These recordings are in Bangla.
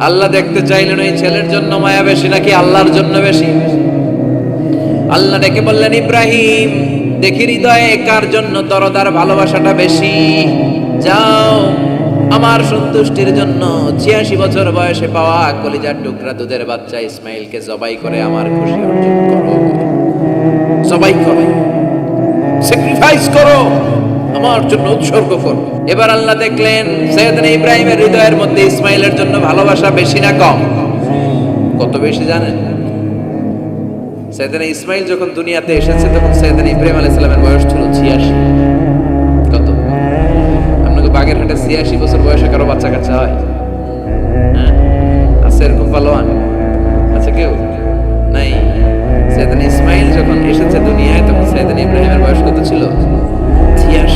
আল্লাহ দেখতে চাইলেন ওই ছেলের জন্য মায়া বেশি নাকি আল্লাহর জন্য বেশি। আল্লাহ ডেকে বললেন, ইব্রাহিম দেখি হৃদয়ে কার জন্য দরদার ভালোবাসাটা বেশি। যাও আমার সন্তুষ্টির জন্য ৮৬ বছর বয়সে পাওয়া কলিজার টুকরা দুধের বাচ্চা ইসমাইলকে জবাই করে আমার খুশি অর্জন করো। জবাই করো, স্যাক্রিফাইস করো, আমার জন্য উৎসর্গ করো। এবার আল্লাহ দেখলেন সাইয়েদনা ইব্রাহিমের হৃদয়ের মধ্যে ইসমাইলের জন্য ভালোবাসা বেশি না কম? কত বেশি জানেন? সাইয়েদনা ইসমাইল যখন দুনিয়াতে এসেছে তখন সাইয়েদনা ইব্রাহিম আলাইহিস সালামের বয়স ছিল ৮৬। কত? আপনাকে বাগেরহাটে ৮৬ বছর বয়সে কারো বাচ্চা কাচ্চা হয়? হ্যাঁ, আছে এরকম পালোয়ান? আছে কেউ? নাই। সাইয়েদনা ইসমাইল যখন এসেছে দুনিয়ায় তখন সাইয়েদনা ইব্রাহিমের বয়স কত ছিল? ৮৬।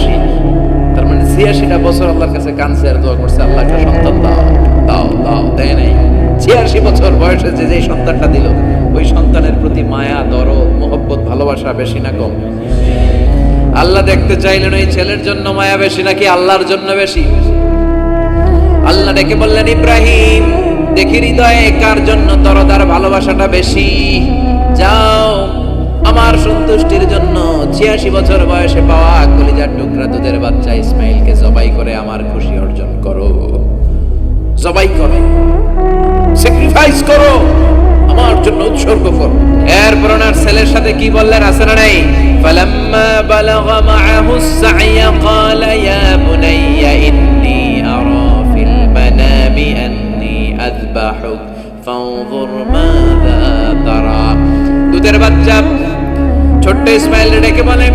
তার মানে ৮৬টা বছর আল্লাহর কাছে কাঁদছে আর দোয়া করছে, আল্লাহ একটা সন্তান দাও দাও দাও, দেয় নাই। ৮৬ বছর বয়সে যে সন্তানটা দিল ওই সন্তানের প্রতি মায়া, দরদ, মোহব্বত, ভালোবাসা বেশি না কম? আল্লাহ দেখতে চাইলেন ওই ছেলের জন্য মায়া বেশি নাকি আল্লাহর জন্য বেশি। আল্লাহ ডেকে বললেন, ইব্রাহিম দেখি হৃদয়ে কার জন্য দরদার ভালোবাসাটা বেশি। যাও আমার সন্তুষ্টির জন্য ৮৬ বছর বয়সে পাওয়া কলিজার টুকরা দুধের বাচ্চা ইসমাইলকে জবাই করে আমার খুশি অর্জন করো। জবাই করো, স্যাক্রিফাইস করো, আমার জন্য উৎসর্গ করো। এরপর ওনার ছেলের সাথে কি বললেন আছে না নাই? ফালাম্মা বালাগা মাআহু আস-সা'য়া ক্বালা ইয়া বুনাইয়া ইন্নী আরা ফিল মানামি আন্নী আযবাহুক ফানজুর মাযা তারা। দুধের বাচ্চা ছোট্ট ইসমাইল ডেকে বলে,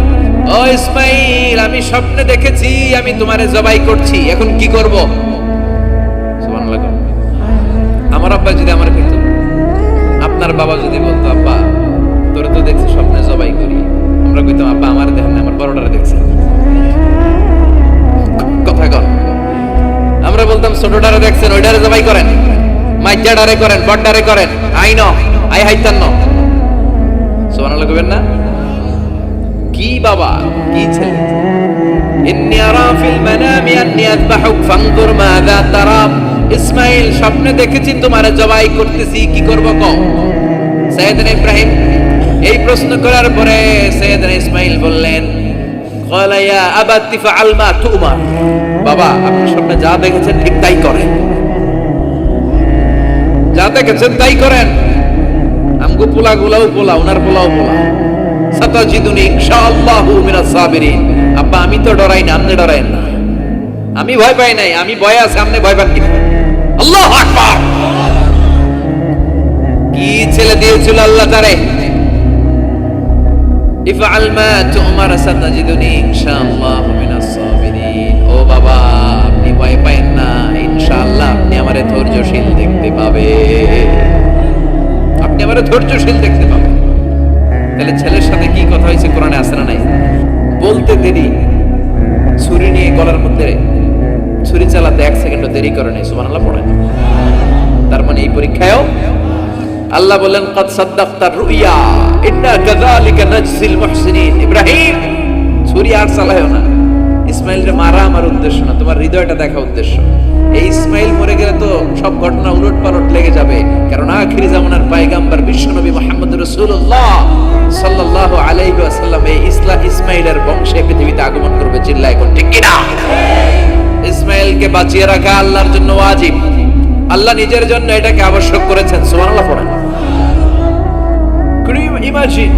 ও ইসমাইল আমি স্বপ্নে দেখেছি আমি তোমারে জবাই করছি, এখন কি করব? সুবহানাল্লাহ। আমার আব্বা যদি আমার কইতো, আপনার বাবা যদি বলতো, আব্বা তোরে তো দেখছি স্বপ্নে জবাই করি, আমরা কইতাম, আব্বা আমার দেখেন আমার বড়টারে দেখছে। কথা কর। আমরা বলতাম ছোটটারে দেখছেন, ওইটারে জবাই করেন, মাইজাডারে করেন, বড়ডারে করেন, আই ন আই হাইতান ন। সুবহানাল্লাহ কইবেন না? কি বাবা, কি ছেলে! ইন্নী আরা ফিল মানামি আন্নী আযবাহুক ফানজুর মাযা তারা। ইসমাইল স্বপ্নে দেখেছি তোমারে জবাই করতেছি, কি করব কও? সাইয়েদনা ইব্রাহিম এই প্রশ্ন করার পরে সাইয়েদনা ইসমাইল বললেন, ক্বালা ইয়া আবাতি ফাআল মা তুমার। বাবা আপনি স্বপ্নে যা দেখেছেন ঠিক তাই করেন, যা দেখেছেন তাই করেন। আমগো পোলাগুলাও পোলা, ওনার পোলাও পোলা। সাতাজিদুনি ইনশাআল্লাহু মিনাস সাবিরিন। আব্বা আমি তো ডরাই না, আপনি ডরায়েন না। আমি ভয় পাই নাই, আমি ভয় আছে, আপনি ভয় পান কি? আল্লাহু আকবার। কি ছেলে দিয়েছিল আল্লাহ তারে! ইফআল মা তুমার সাতাজিদুনি ইনশাআল্লাহু মিনাস সাবিরিন। ও বাবা আপনি ভয় পায়েন না, ইনশাআল্লাহ আপনি আমারে ধৈর্যশীল দেখতে পাবেন, আপনি আমারে ধৈর্যশীল দেখতে পাবেন। তাহলে ছেলের সাথে কি কথা হয়েছে কোরআনে আছে না নাই? বলতে দেরি, ছুরি নিয়ে গলার মধ্যে ছুরি চালাতে ১ সেকেন্ডও দেরি করে নাই। সুবহানাল্লাহ পড়েন। তার মানে এই পরীক্ষায়ও আল্লাহ বলেন, ক্বাদ সাদ্দাকতার রুইয়া ইন্না কাযালিকা নাজজিল মুহসিনিন। ইব্রাহিম ছুরি আর চালায়ও না। ইসমাইলকে মারা আমার উদ্দেশ্য না, তোমার হৃদয়টা দেখা উদ্দেশ্য। এই ইসমাইল মরে গেলে তো সব ঘটনা উলটপালট লেগে যাবে, কারণ আখিরি জামানার পয়গম্বর বিশ্বনবী মুহাম্মদ রাসূলুল্লাহ সাল্লাল্লাহু আলাইহি ওয়াসাল্লাম এই ইসমাইলের বংশে পৃথিবীতে আগমন করবে। চিল্লায় কোন ঠিক কিনা? ইসমাইলকে বাঁচিয়ে রাখা আল্লাহর জন্য ওয়াজিব, আল্লাহ নিজের জন্য এটাকে আবশ্যক করেছেন। সুবহানাল্লাহ পড়েন। ক্যান ইউ ইমাজিন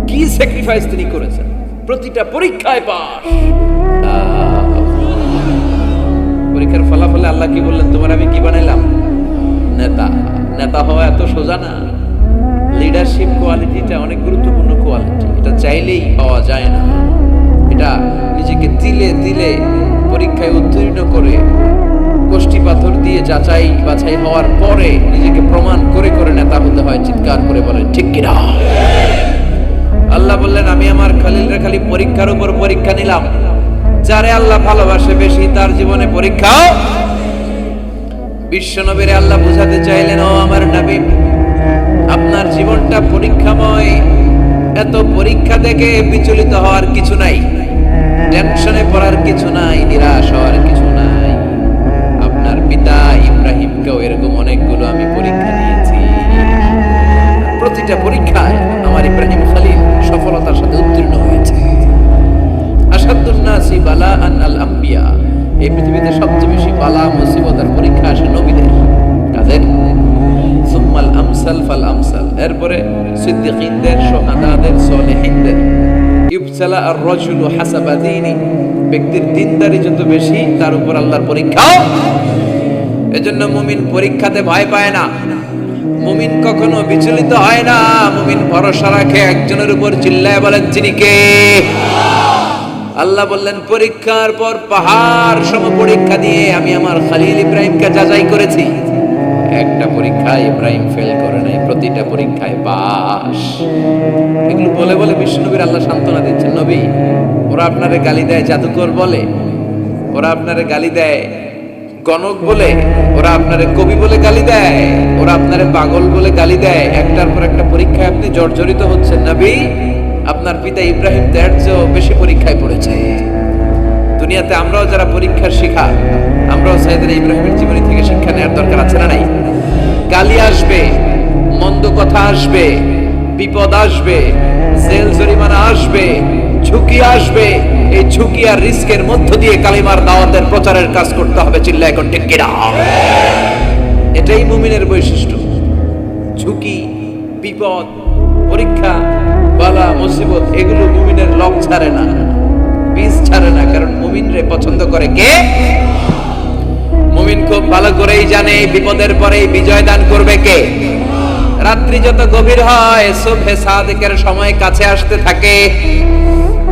কি স্যাক্রিফাইস তিনি করেছেন? প্রতিটা পরীক্ষায় পাস। পরীক্ষার ফলাফলে আল্লাহ কি বললেন? তোমার আমি কি বানাইলাম? নেতা। নেতা হওয়া এত সোজা না। লিডারশিপ কোয়ালিটিটা অনেক গুরুত্বপূর্ণ কোয়ালিটি, এটা চাইলেই পাওয়া যায় না। এটা নিজেকে তিলে তিলে পরীক্ষায় উত্তীর্ণ করে, কষ্টি পাথর দিয়ে যাচাই বাছাই হওয়ার পরে নিজেকে প্রমাণ করে করে নেতা হতে হয়। চিৎকার করে বলেন ঠিক কিনা? আল্লাহ বললেন, আমি আমার খলিলরে খালি পরীক্ষার উপর পরীক্ষা নিলাম। যারে আল্লাহ ভালোবাসে বেশি তার জীবনে পরীক্ষাও। বিশ্বনবীরে আল্লাহ বুঝাতে চাইলেন, ও আমার নবী আপনার জীবনটা পরীক্ষাময়। এত পরীক্ষা দেখে বিচলিত হওয়ার কিছু নাই, টেনশনে পড়ার কিছু নাই, নিরাশ হওয়ার কিছু নাই। আপনার পিতা ইব্রাহিম এরপরে সিদ্দিকীনদের, শুহাদাদের, সালেহিনদের। ইবতালা আর-রাজুলু হাসাবা দীনি, ব্যক্তির দিনদারি যত বেশি তার উপর আল্লাহর পরীক্ষা। এজন্য মুমিন পরীক্ষাতে ভয় পায় না, মুমিন কখনো বিচলিত হয় না, মুমিন ভরসা রাখে একজনের উপর। চিল্লায় বলেন তিনি কে? আল্লাহ বললেন পরীক্ষার পর পাহাড় সম পরীক্ষা দিয়ে আমি আমার খলিল ইব্রাহিমকে যাচাই করেছি। একটা পরীক্ষায় ইব্রাহিম ফেল করে নাই, প্রতিটা পরীক্ষায় পাস। এগুলো বলে বলে বিশ্বনবীর আল্লাহ সান্ত্বনা দিচ্ছেন, নবী ওরা আপনারে গালি দেয় জাদুকর বলে, ওরা আপনারে গালি দেয় গণক বলে, ওরা আপনারে কবি বলে গালি দেয়, ওরা আপনারে পাগল বলে গালি দেয়, একটার পর একটা পরীক্ষায় আপনি জর্জরিত হচ্ছেন। নবী আপনার পিতা ইব্রাহিম তার চেয়েও বেশি পরীক্ষায় পড়েছে। দুনিয়াতে আমরাও যারা পরীক্ষার শিখা, আমরাও সাইয়েদনা ইব্রাহিমের জীবনী থেকে শিক্ষা নেওয়ার দরকার আছে না নাই? গালি আসবে, মন্দ কথা আসবে, বিপদ আসবে, জেল জরিমানা আসবে, ঝুঁকি আসবে। এই ঝুঁকি আর রিস্কের মধ্য দিয়ে কালিমার দাওয়াতের প্রচারের কাজ করতে হবে। চিল্লায় এখন ঠিক কিনা? এটাই মুমিনের বৈশিষ্ট্য। ঝুঁকি, বিপদ, পরীক্ষা, বালা, মুসিবত এগুলো মুমিনের লক ছাড়ে না, বীজ ছাড়ে না। কারণ মুমিনরে পছন্দ করে কে? মুমিন খুব ভালো করেই জানে বিপদের পরে বিজয় দান করবে কে। রাত্রি যত গভীর হয়, সুবহে সাদিকের সময় কাছে আসতে থাকে,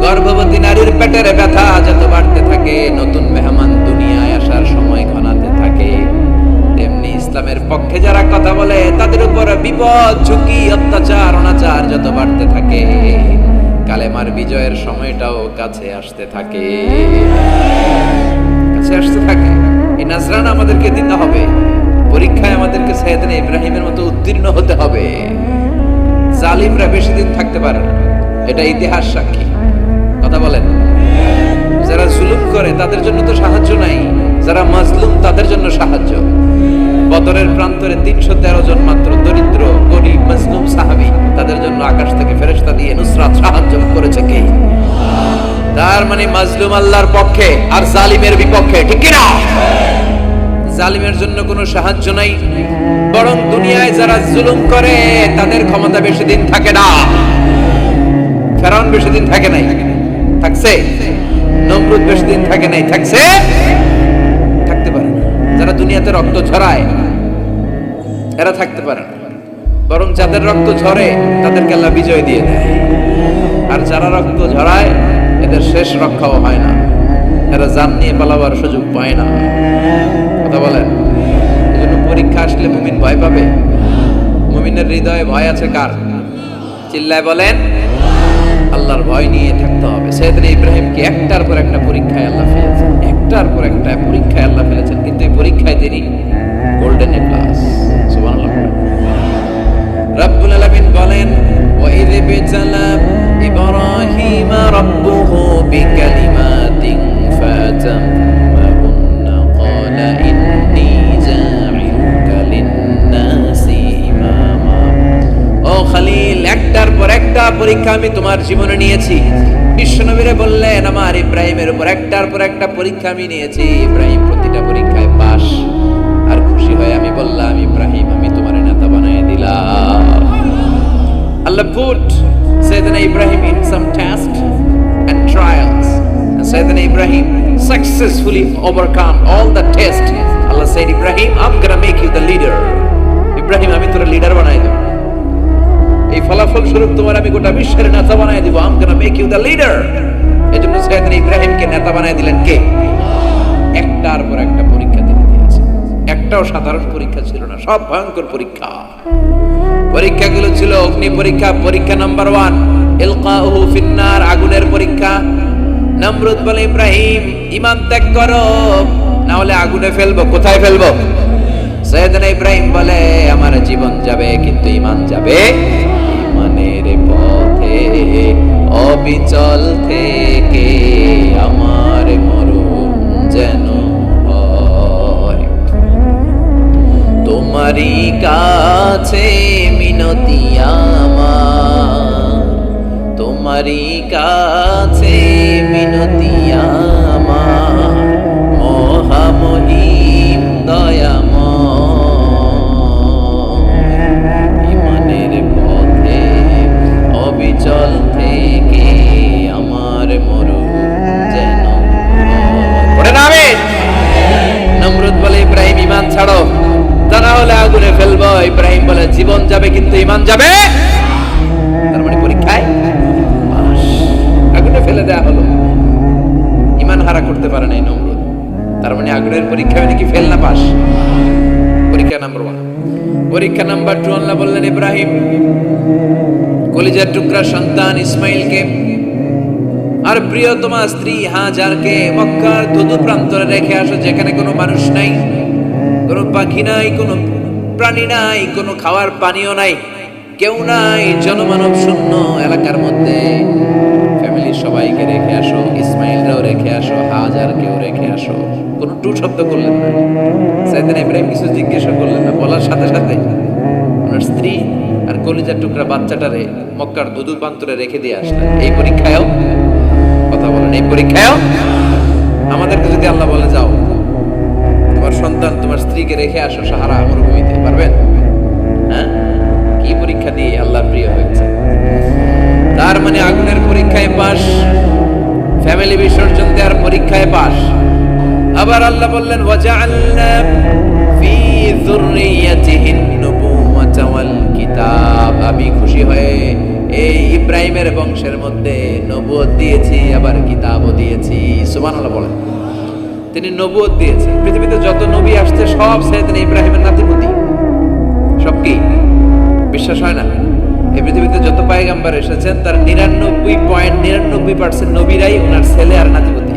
গর্ভবতী নারীর পেটের ব্যথা যত বাড়তে থাকে, নতুন মেহমান দুনিয়ায় আসার সময় ঘনাতে থাকে, তেমনি ইসলামের পক্ষে যারা কথা বলে তাদের উপর বিপদ, ঝুঁকি, অত্যাচার, অনাচার যত বাড়তে থাকে, কালেমার বিজয়ের সময়টাও কাছে আসতে থাকে, কাছে আসতে থাকে। এই নাজরানা আমাদেরকে দিতে হবে, পরীক্ষায় আমাদেরকে সাইয়েদনা ইব্রাহিমের মতো উত্তীর্ণ হতে হবে। জালিমরা বেশি দিন থাকতে পারে না, এটা ইতিহাস সাক্ষী। কথা বলেন, যারা জুলুম করে তাদের জন্য তো সাহায্য নাই, যারা মাজলুম তাদের জন্য সাহায্য। বদরের প্রান্তরে 313 জন মাত্র দরিদ্র, গরিব, মাজলুম সাহাবী, তাদের জন্য আকাশ থেকে ফেরেশতা দিয়ে নুসরাত সাহায্য করেছে কে? তার মানে মাজলুম আল্লাহর পক্ষে আর জালিমের বিপক্ষে, ঠিক কি না? জালিমের জন্য কোনো সাহায্য নাই, বরং দুনিয়ায় যারা জুলুম করে তাদের ক্ষমতা বেশি দিন থাকে না। ফেরাউন বেশি দিন থাকে নাই, থাকছে? নমরুদ বেশি দিন থাকে নাই, থাকছে? থাকতে পারে না। যারা দুনিয়াতে রক্ত ঝরায় এরা থাকতে পারে না, বরং যাদের রক্ত ঝরে তাদেরকে আল্লাহ বিজয় দিয়ে দেয়। আর যারা রক্ত ঝরায় এদের শেষ রক্ষাও হয় না, এরা জান নিয়ে পালাবার সুযোগ পায় না। কথা বলেন, এজন্য পরীক্ষা আসলে মুমিন ভয় পাবে। মুমিনের হৃদয়ে ভয় আছে কার? চিল্লায় বলেন, আল্লাহর ভয় নিয়ে থাকতে হবে। সাইয়েদনা ইব্রাহিমকে একটার পর একটা পরীক্ষায় আল্লাহ ফেলেছেন, একটার পর একটা পরীক্ষায় আল্লাহ ফেলেছেন, কিন্তু এই পরীক্ষায় তিনি গোল্ডেন এ প্লাস। সুবহানাল্লাহ। রব্বুল আলামিন বলেন, ওয়া ইয বিতালা ইব্রাহিমা রাব্বুহু বিকালিমাতিন ফাতাম্মাহুন্না ক্বালা ইন্নী জাঈলুকা লিন-নাসি ইমামা। ও খলিল, একটার পর একটা পরীক্ষা আমি তোমার জীবনে নিয়েছি। বিশ্বনবীরে বললেন আমার ইব্রাহিমের উপর একটার পর একটা পরীক্ষা আমি নিয়েছি, ইব্রাহিম প্রতিটা পরীক্ষায় পাস। আর খুশি হয়ে আমি বললাম, ইব্রাহিম আমি তোমার নেতা বানিয়ে দিলাম। আল্লাহ put Sayyidina Ibrahim in some tests and trials, and Sayyidina Ibrahim successfully overcome all the tests. Allah said, Ibrahim, I'm gonna make you the leader. Ibrahim, আমি তোর লিডার বানাই দেব, এই ফলাফল স্বরূপ তোমার আমি গোটা বিশ্বের নেতা বানাই দিব। I'm gonna make you the leader. এজন্য সাইয়েদনা ইব্রাহিমকে নেতা বানাই দিলেন কে? একটার পর একটা পরীক্ষা তিনি দিয়েছেন। একটাও সাধারণ পরীক্ষা ছিল না, সব ভয়ঙ্কর পরীক্ষা। পরীক্ষাগুলো ছিল অগ্নি পরীক্ষা, পরীক্ষা নাম্বার 1 ইলকাউহু ফিন্নার, আগুনের পরীক্ষা। নমরুদ বলে, ইব্রাহিম ঈমান ত্যাগ করো, না হলে আগুনে ফেলবো। কোথায় ফেলবো? সাইয়েদনা ইব্রাহিম বলে, আমার জীবন যাবে কিন্তু ঈমান যাবে। ঈমানের পথে অবিচল থেকে আমার মরণ যেন হয়। তোমারই কাছে মিনতি আমার, তোমারই কাছে মিনতি আমার, মহামহিম দয়াময়। ঈমানের যাবে কিন্তু ঈমান যাবে। তার মানে পরীক্ষায় পাস। আগুনে ফেলে দেয়া হলো, ঈমান হারা করতে পারে নাই নমরুদ। তার মানে আগুনের পরীক্ষায় নাকি ফেল না পাস? পরীক্ষা নাম্বার 1। পরীক্ষা নাম্বার 2 আল্লাহ বললেন ইব্রাহিম কলিজার টুকরা সন্তান ইসমাইলকে আর প্রিয়তমা স্ত্রী হাজারকে মক্কার ধুধু প্রান্তরে রেখে আসো, যেখানে কোনো মানুষ নাই, কোনো পাখি নাই, কোনো প্রাণী নাই, কোনো খাওয়ার পানিও নাই, কেউ নাই, জনমানব শূন্য এলাকার মধ্যে ফ্যামিলির সবাইকে রেখে আসো, ইসমাইলরাও রেখে আসো, হাজারকেও রেখে আসো। কোনো টু শব্দ করলেন না, সাইয়েদনা ইব্রাহিম কিছু জিজ্ঞাসা করলেন না, বলার সাথে সাথে ওনার স্ত্রী আর কলিজার টুকরা বাচ্চাটারে মক্কার ধুধু প্রান্তরে রেখে দিয়ে আসলেন। এই পরীক্ষায়ও কথা বলেন, এই পরীক্ষায়ও আমাদেরকে যদি আল্লাহ বলে যাও তোমার সন্তান তোমার স্ত্রীকে রেখে আসো সাহারা মরুভূমিতে, পারবেন? হ্যাঁ, কি পরীক্ষা দিয়ে আল্লাহর প্রিয় হয়েছে। তার মানে আগুনের পরীক্ষায় পাস, ফ্যামিলি বিসর্জন দেওয়ার পরীক্ষায় পাস। আবার আল্লাহ বললেন ওয়াজআলনা ফি যুররিয়াতিহিন নুবুওয়াতা ওয়াল কিতাব, আমি খুশি হয়ে এই ইব্রাহিমের বংশের মধ্যে নবুয়ত দিয়েছি, আবার কিতাবও দিয়েছি। সুবহানাল্লাহ বলেন। তিনি নবুয়ত দিয়েছেন। পৃথিবীতে যত নবী আসছে সব সাইয়েদনা ইব্রাহিমের নাতিপুতি। সব কি বিশ্বাস হয় না? এই পৃথিবীতে যত পয়গম্বর এসেছেন তার 99.99% নবীরাই ওনার ছেলে আর নাতিপুতি।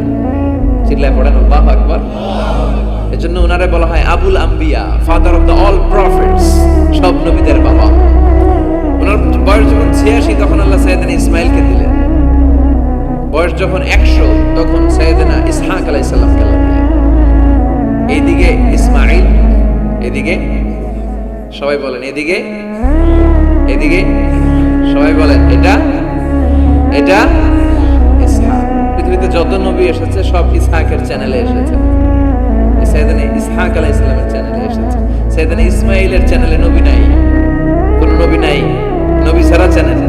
চিল্লায় পড়েন আল্লাহু আকবার। এজন্য ওনারে বলা হয় আবুল আম্বিয়া, father of the all prophets, সব নবীদের বাবা। ওনার বয়স যখন 86 তখন আল্লাহ সাইয়েদনা ইসমাইলকে দিলেন। বয়স যখন 100 তখন সাইয়েদনা ইসহাক আলাইহিস সালামকে আল্লাহ দিলেন। এইদিকে ইসমাইল, এদিকে সবাই বলেন এদিকে, এদিকে সবাই বলেন এটা এটা ইসহাক। পৃথিবীতে যত নবী এসেছে সব ইসহাকের চ্যানেলে এসেছে। সাইয়েদনা ইসহাক আলাইহিস সালামের চ্যানেলে এসেছে। সাইয়েদনা ইসমাইলের চ্যানেলে নবী নাই, কোন নবী নাই, নবী ছাড়া চ্যানেল।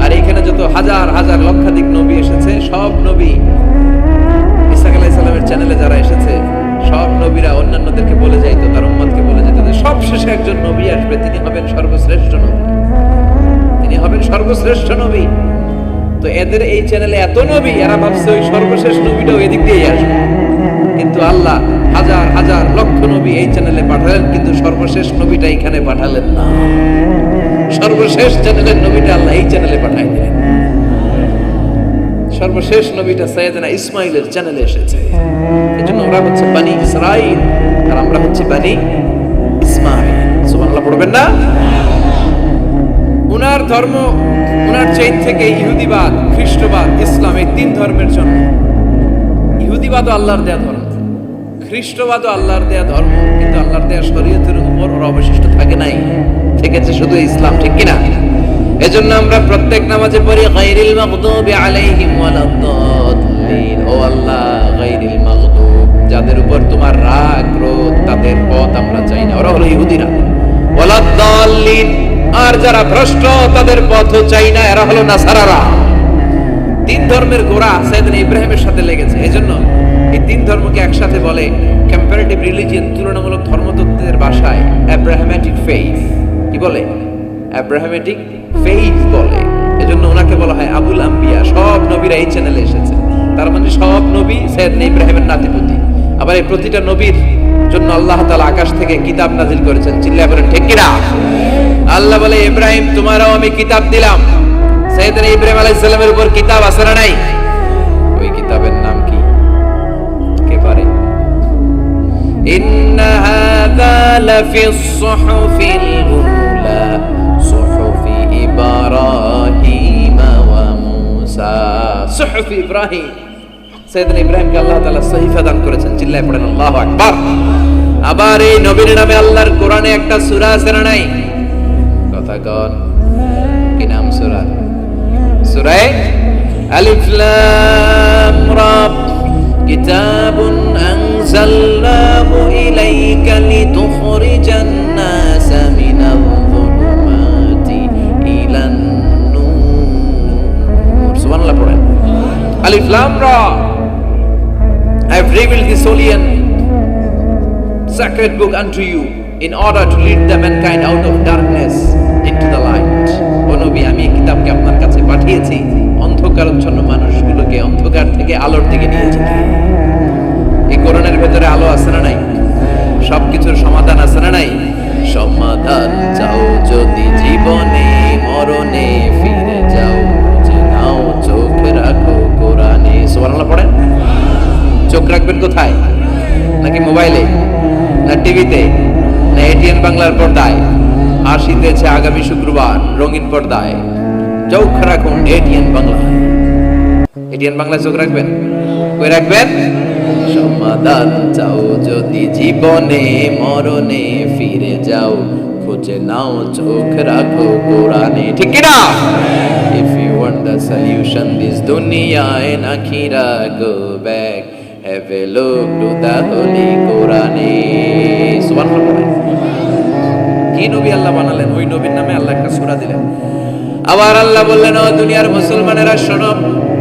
আর এখানে যত হাজার হাজার লক্ষাধিক নবী এসেছে সব নবী ইসহাক আলাইহিস সালামের চ্যানেলে যারা এসেছে সব নবীরা অন্যান্যদেরকে বলে যাইতো, তার উম্মতকে বলে যেত যে সবশেষে একজন নবী আসবে, তিনি হবেন সর্বশ্রেষ্ঠ নবী, তিনি হবেন সর্বশ্রেষ্ঠ নবী। তো এদের এই চ্যানেলে এত নবী, এরা ভাবছে ওই সর্বশেষ নবীটাও এদিক দিয়েই আসবে। কিন্তু আল্লাহ হাজার হাজার লক্ষ নবী এই চ্যানেলে পাঠালেন, কিন্তু সর্বশেষ নবীটা এখানে পাঠালেন না। সর্বশেষ চ্যানেলের নবীটা আল্লাহ এই চ্যানেলে পাঠাই দিলেন। সর্বশেষ নবীটা সাইয়েদনা ইসমাইলের চ্যানেলে এসেছে। এজন্য ওরা হচ্ছে বানি ইসরাইল আর আমরা হচ্ছে বানি ইসমাইল। সুবহানাল্লাহ পড়বেন না? উনার ধর্ম, উনার চেইন থেকে ইহুদিবাদ, খ্রিস্টবাদ, ইসলাম, এই 3 ধর্মের জন্য। ইহুদিবাদও আল্লাহর দেয়া ধর্ম, খ্রিস্টবাদও আল্লাহর দেয়া ধর্ম, কিন্তু আল্লাহর দেয়া শরীয়তের উপর ওরা অবশিষ্ট থাকে নাই, থেকেছে শুধু ইসলাম, ঠিক কিনা? এজন্য আমরা প্রত্যেক নামাজে পড়ি গায়রিল মাগদুবি আলাইহিম ওয়ালাদ-দাল্লিন। ও আল্লাহ, গায়রিল মাগদুব, যাদের উপর তোমার রাগ ক্রোধ, তাদের পথ আমরা চাই না, ওরা হলো ইহুদিরা। ওয়ালাদ-দাল্লিন, আর যারা ভ্রষ্ট তাদের পথও চাই না, এরা হলো নাসারারা। 3 ধর্মের গোড়া সাইয়েদনা ইব্রাহিমের সাথে লেগেছে। এজন্য এই 3 ধর্মকে একসাথে বলে কম্পারেটিভ রিলিজিয়ন, তুলনামূলক ধর্মতত্ত্বের ভাষায় অ্যাব্রাহামেটিক ফেইথ। কি বলে? অ্যাব্রাহামেটিক ফেইথ বলে। এজন্য ওনাকে বলা হয় আবুল আম্বিয়া। সব নবীরা এই চ্যানেলে এসেছে, তার মানে সব নবী সাইয়েদনা ইব্রাহিমের নাতিপুতি। আবার এই প্রতিটা নবীর জন্য আল্লাহ তাআলা আকাশ থেকে কিতাব নাজিল করেছেন। চিল্লায়ে বলেন ঠিক কিনা? আল্লাহ বলে ইব্রাহিম তোমারও আমি কিতাব দিলাম। সাইয়েদনা ইব্রাহিম আলাইহিস সালামের উপর কিতাব আছে না নাই? ওই কিতাবের নাম কি? কে পারে? ইন্না হাযা লাফিস সুহুফিল উলা সুহুফি ইব্রাহিম ওয়া মূসা। সুহুফি ইব্রাহিম, সাইয়েদনা ইব্রাহিমকে আল্লাহ তাআলা সহিফা দান করেছেন। চিল্লায়ে পড়েন আল্লাহু আকবার। আবার এই নবীর নামে আল্লাহর কোরআনে একটা সূরা আছে না নাই? কথা কন, কি নাম সূরা? সূরা আলিফ লাম রা। কিতাবুন আনজালনাহু ইলাইকা লিতুখরিজান নাসা মিনাল যুলুমাতি ইলান নূর। সুবহানাল্লাহ পড়েন। আলিফ লাম রা। I have revealed this holy and sacred book unto you in order to lead the mankind out of darkness into the light. ও নবী, আমি এই কিতাবকে আপনার কাছে পাঠিয়েছি অন্ধকারাচ্ছন্ন মানুষগুলোকে অন্ধকার থেকে আলোর দিকে নিয়ে যেতে। এই কোরআনের ভেতরে আলো আছে না নাই? সবকিছুর সমাধান আছে না নাই? সমাধান চাও যদি জীবনে মরণে ফিরে যাও, যে নাও চোখ রাখো কোরআনে। সুবহানাল্লাহ পড়েন। চোখ রাখবেন কোথায়? নাকি মোবাইলে, না টিভিতে, না এটিএন বাংলার পর্দায়? আসিতেছে আগামী শুক্রবার রঙিন পর্দায়, চোখ রাখুন এটিএন বাংলা। এটিএন বাংলায় চোখ রাখবেন? কই রাখবেন? সমাধান চাও যদি জীবনে মরণে ফিরে যাও, খুঁজে নাও চোখ রাখো কোরআনে। ঠিক কি না? If you want the solution this dunya and akhira, go back, have a look to the holy Qur'ane. সুবহানাল্লাহ। কি নবী আল্লাহ বানালেন, ওই নবীর নামে আল্লাহ একটা সূরা দিলেন। আবার আল্লাহ বললেন, ও দুনিয়ার মুসলমানেরা শোনো,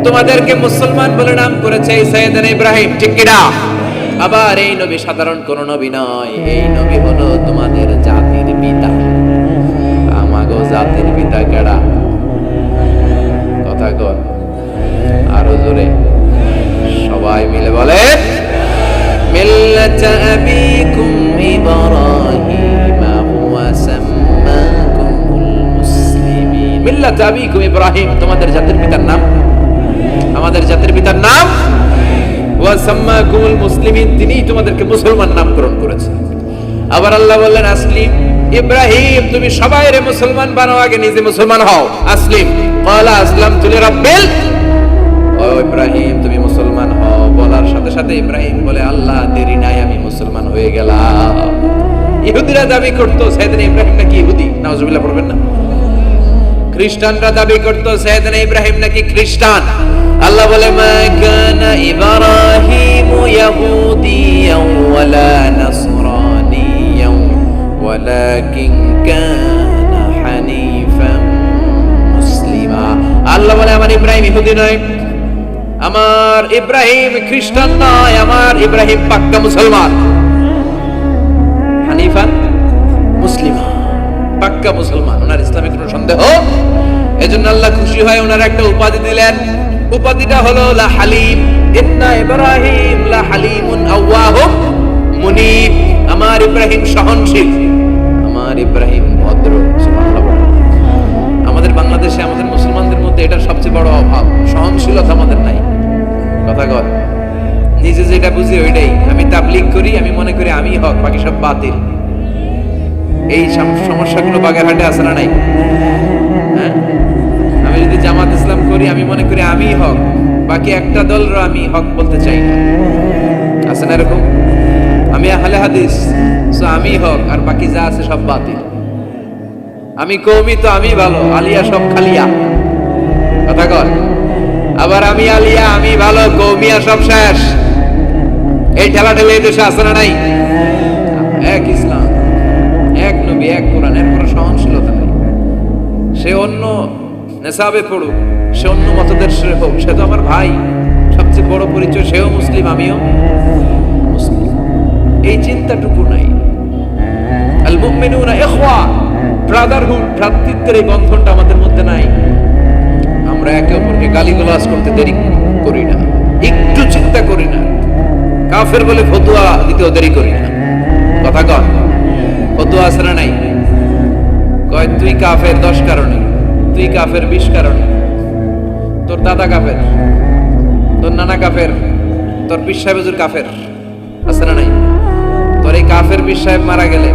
তোমাদেরকে মুসলমান বলে নাম করেছে সাইয়েদনা ইব্রাহিম। ঠিক কি না? আবার এই নবী সাধারণ কোন নবী নয়, এই নবী হলো তোমাদের জাতির পিতা। আমাগো জাতির পিতা কেডা? কথা কর আরো জোরে, সবাই মিলে বলে, মিল্লাতা আবিকুম ইব্রাহিম হুয়া সাম্মাকুমুল মুসলিমিন। মিল্লাতা আবিকুম ইব্রাহিম, তোমাদের জাতির পিতার নাম, আমাদের জাতির পিতার নাম। ওয়া সাম্মাকুমুল মুসলিমিন, তিনিই তোমাদেরকে মুসলমান নামকরণ করেছেন। আবার আল্লাহ বললেন, আসলিম ইব্রাহিম, তুমি সবাইরে মুসলমান বানাও, আগে নিজে মুসলমান হও। আসলিম ক্বালা আসলামতু লিরাব্বিল। ও ইব্রাহিম, তুমি মুসলমান হও বলার সাথে সাথে ইব্রাহিম বলে, আল্লাহ দেরি নাই, আমি মুসলমান হয়ে গেলাম। ইহুদিরা দাবি করতো সাইয়েদনা ইব্রাহিম নাকি ইহুদি, নাউজুবিল্লাহ পড়বেন না? খ্রিস্টানরা দাবি করতো সাইয়েদনা ইব্রাহিম নাকি খ্রিস্টান। আল্লাহ বলে, মা কানা ইব্রাহিম ইয়াহুদিয়ান ওয়ালা নাসরানিয়ান ওয়ালাকিন কানা হানিফান মুসলিমা। আল্লাহ বলে, আমার ইব্রাহিম ইহুদি নয়, আমার ইব্রাহিম খ্রিস্টান নয়, আমার ইব্রাহিম পাক্কা মুসলমান। হানিফান মুসলিমা, পাক্কা মুসলমান, ওনার ইসলামে কোনো সন্দেহ। এজন্য আল্লাহ খুশি হয়, ওনার একটা উপাধি দিলেন। উপাধিটা হলো লা হালিম। ইন্না ইব্রাহিম লা হালিমুন আওয়াহুম মুনিব। আমার ইব্রাহিম সহনশীল, আমার ইব্রাহিম ভদ্র। সুবহানাল্লাহ। আমাদের বাংলাদেশে, আমাদের মুসলমানদের মধ্যে এটা সবচেয়ে বড় অভাব, সহনশীলতা আমাদের নাই। কথা কর, নিজে যেটা বুঝি ওইটাই। আমি তাবলীগ করি, আমি মনে করি আমি হক, বাকি সব বাতিল। এই সমস্যাগুলো বাগেরহাটে আছে না নাই? হ্যাঁ, আমি যদি জামাত ইসলাম করি, আমি মনে করি আমি হক, বাকি একটা দলরা আমি হক বলতে চাই না। আছে না এরকম? আমি আহলে হাদিস, সো আমি হক, আর বাকি যা আছে সব বাতিল। আমি কওমি, তো আমি ভালো, আলিয়া সব খালিয়া। কথা কর। আবার আমি আলিয়া, আমি ভালো, কওমিয়া সব শেষ। এই ঠেলাঠেলি এই দেশে আছে না নাই? এক ইসলাম, এক নবী, এক কোরআন, এর কোনো সহনশীলতা নেই। সে অন্য নেশাবে পড়ুক, সে অন্য মতদর্শের হোক, সে তো আমার ভাই। সবচেয়ে বড় পরিচয়, সেও মুসলিম, আমিও মুসলিম। এই চিন্তাটুকু নাই। আল মুমিনুনা ইখওয়া, ব্রাদারহুড, ভ্রাতৃত্বের এই বন্ধনটা আমাদের মধ্যে নাই। আমরা একে অপরকে গালিগালাজ করতে দেরি করি না, একটু চিন্তা করি না। কাফের বলে ফতোয়া দিতেও দেরি করি না। কথা কর, ফতোয়া আছে না নাই? কয় তুই কাফের 10 কারণে, তুই কাফের 20 কারণে, তোর দাদা কাফের, তোর নানা কাফের, তোর পীর সাহেব হুজুর কাফের। আছে না নাই? তোর এই কাফের পীর সাহেব মারা গেলে,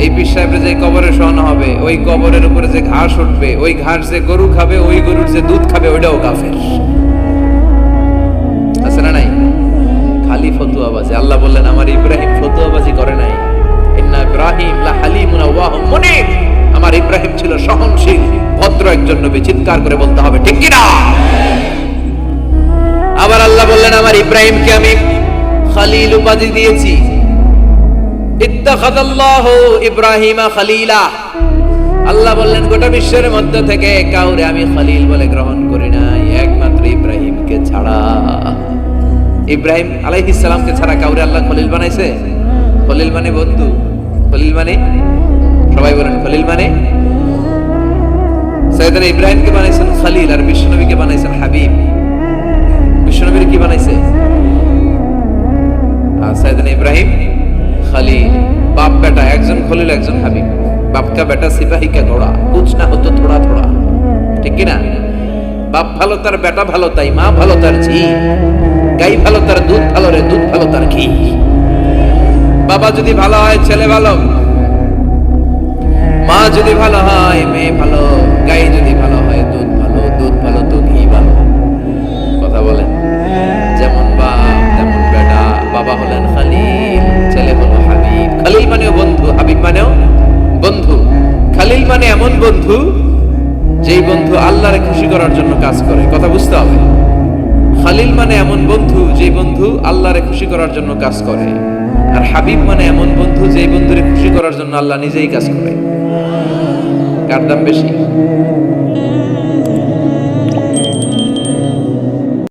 এই পীর সাহেবের যে কবরে শোয়ানো হবে, ওই কবরের উপরে যে ঘাস উঠবে, ওই ঘাস যে গরু খাবে, ওই গরুর যে দুধ খাবে, ওইটাও কাফের। আছে না নাই? খালি ফতোয়াবাজি। আল্লাহ বললেন, আমার ইব্রাহিম ফতোয়াবাজি করে নাই। ইন্না ইব্রাহিম লা হালিমুন আওয়াহুম মুনিব। আমার ইব্রাহিম ছিল সহনশীল, ভদ্র একজন নবী। চিৎকার করে বলতে হবে, ঠিক কি না? আবার আল্লাহ বললেন, আমার ইব্রাহিমকে আমি খলিল উপাধি দিয়েছি। ইত্তাখাযাল্লাহু ইব্রাহিমা খলিলা। আল্লাহ বললেন, গোটা বিশ্বের মধ্যে থেকে কাউরে আমি খলিল বলে গ্রহণ করি নাই, একমাত্র ইব্রাহিমকে ছাড়া। ইব্রাহিম আলাইহিস সালামকে ছাড়া কাউরে আল্লাহ খলিল বানাইছে? খলিল মানে বন্ধু। খলিল মানে, সবাই বলেন খলিল মানে। সাইয়েদনা ইব্রাহিমকে বানাইছেন খলিল, আর বিশ্বনবীকে বানাইছেন হাবিব। বিশ্বনবীর কি বানাইছে? সাইয়েদনা ইব্রাহিম খলিল, বাপ বেটা, একজন খলিল একজন হাবিব। বাপ কা বেটা সিপাহী কা ঘোড়া, কুছ না হতো থোড়া থোড়া, ঠিক কি না? বাপ ভালো তার বেটা ভালো তাই, মা ভালো তার ঝি, গাই ভালো তার দুধ ভালো রে, দুধ ভালো তার ঘি। বাবা যদি ভালো হয় ছেলে ভালো, মা যদি ভালো হয় মেয়ে ভালো, গাই যদি ভালো হয় দুধ ভালো, দুধ ভালো তো ঘি ভালো। কথা বলেন, যেমন বাপ তেমন বেটা। বাবা হলেন খালিল, ছেলে হলো হাবিব। খালিল মানেও বন্ধু, হাবিব মানেও বন্ধু। খালিল মানে এমন বন্ধু যেই বন্ধু আল্লাহরে খুশি করার জন্য কাজ করে। কথা বুঝতে হবে। খালিল মানে এমন বন্ধু যেই বন্ধু আল্লাহরে খুশি করার জন্য কাজ করে। আর হাবিব মানে এমন বন্ধু যেই বন্ধুরে খুশি করার জন্য আল্লাহ নিজেই কাজ করে। কার দাম বেশি?